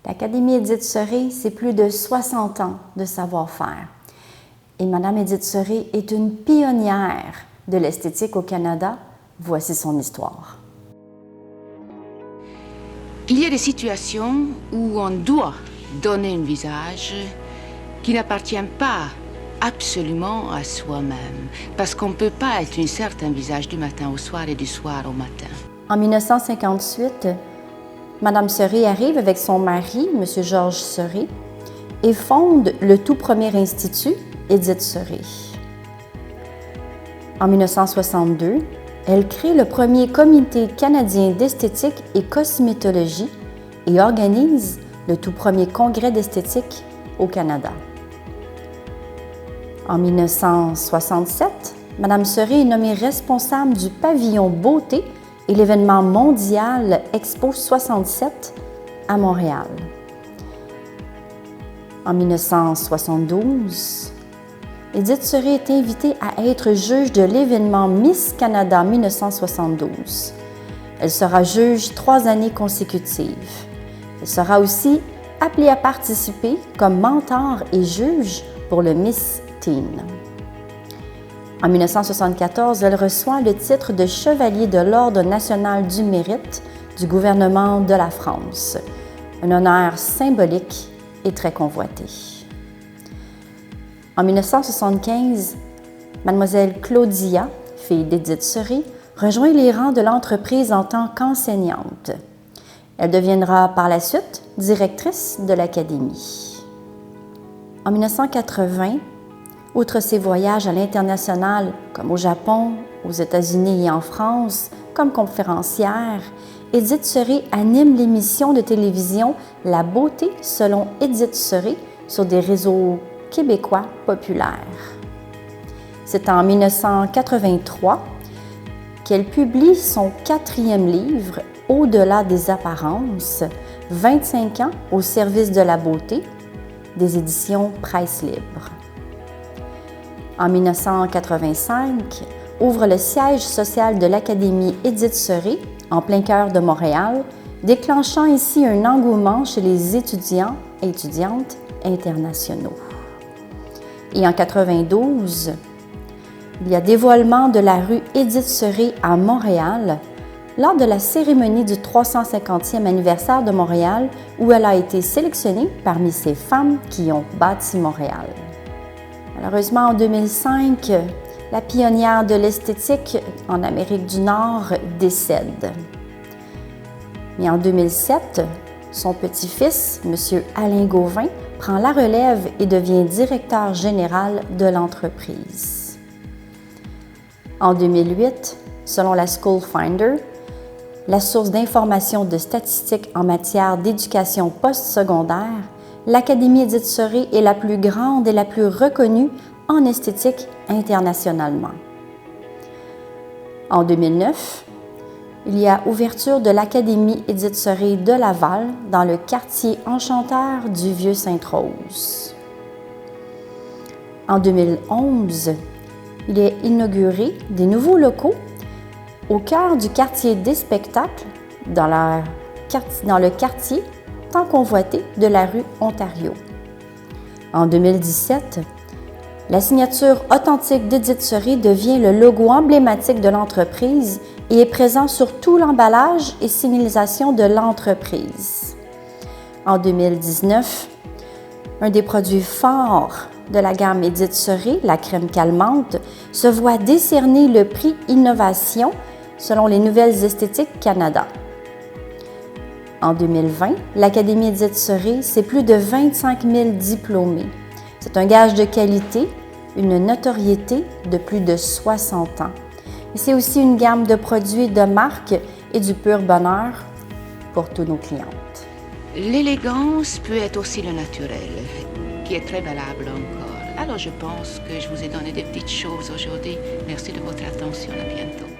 L'Académie Édith Serré, c'est plus de 60 ans de savoir-faire. Et Madame Édith Serré est une pionnière de l'esthétique au Canada. Voici son histoire. Il y a des situations où on doit donner un visage qui n'appartient pas absolument à soi-même, parce qu'on ne peut pas être un certain visage du matin au soir et du soir au matin. En 1958, Madame Serré arrive avec son mari, M. Georges Serré, et fonde le tout premier institut Édith Serré. En 1962, elle crée le premier comité canadien d'esthétique et cosmétologie et organise le tout premier congrès d'esthétique au Canada. En 1967, Madame Serré est nommée responsable du pavillon beauté et l'événement mondial Expo 67 à Montréal. En 1972, Édith Serré est invitée à être juge de l'événement Miss Canada 1972. Elle sera juge 3 années consécutives. Elle sera aussi appelée à participer comme mentor et juge pour le Miss Teen. En 1974, elle reçoit le titre de chevalier de l'Ordre national du mérite du gouvernement de la France, un honneur symbolique et très convoité. En 1975, Mademoiselle Claudia, fille d'Édith Serré, rejoint les rangs de l'entreprise en tant qu'enseignante. Elle deviendra par la suite directrice de l'Académie. En 1980, outre ses voyages à l'international, comme au Japon, aux États-Unis et en France, comme conférencière, Édith Serré anime l'émission de télévision La beauté selon Édith Serré sur des réseaux québécois populaires. C'est en 1983 qu'elle publie son 4e livre, Au-delà des apparences, 25 ans au service de la beauté, des éditions Presse Libre. En 1985, ouvre le siège social de l'Académie Édith Serré, en plein cœur de Montréal, déclenchant ainsi un engouement chez les étudiants et étudiantes internationaux. Et en 1992, il y a dévoilement de la rue Édith Serré à Montréal lors de la cérémonie du 350e anniversaire de Montréal où elle a été sélectionnée parmi ces femmes qui ont bâti Montréal. Malheureusement, en 2005, la pionnière de l'esthétique en Amérique du Nord décède. Mais en 2007, son petit-fils, M. Alain Gauvin, prend la relève et devient directeur général de l'entreprise. En 2008, selon la School Finder, la source d'information de statistiques en matière d'éducation postsecondaire, l'Académie Édith Serré est la plus grande et la plus reconnue en esthétique internationalement. En 2009, il y a ouverture de l'Académie Édith Serré de Laval dans le quartier enchanteur du Vieux-Sainte-Rose. En 2011, il est inauguré des nouveaux locaux au cœur du quartier des spectacles dans le quartier tant convoité de la rue Ontario. En 2017, la signature authentique d'Édith Serré devient le logo emblématique de l'entreprise et est présent sur tout l'emballage et signalisation de l'entreprise. En 2019, un des produits forts de la gamme Édith Serré, la crème calmante, se voit décerner le prix Innovation selon les Nouvelles Esthétiques Canada. En 2020, l'Académie Édith Serré, c'est plus de 25 000 diplômés. C'est un gage de qualité, une notoriété de plus de 60 ans. Et c'est aussi une gamme de produits de marque et du pur bonheur pour tous nos clientes. L'élégance peut être aussi le naturel, qui est très valable encore. Alors je pense que je vous ai donné des petites choses aujourd'hui. Merci de votre attention. À bientôt.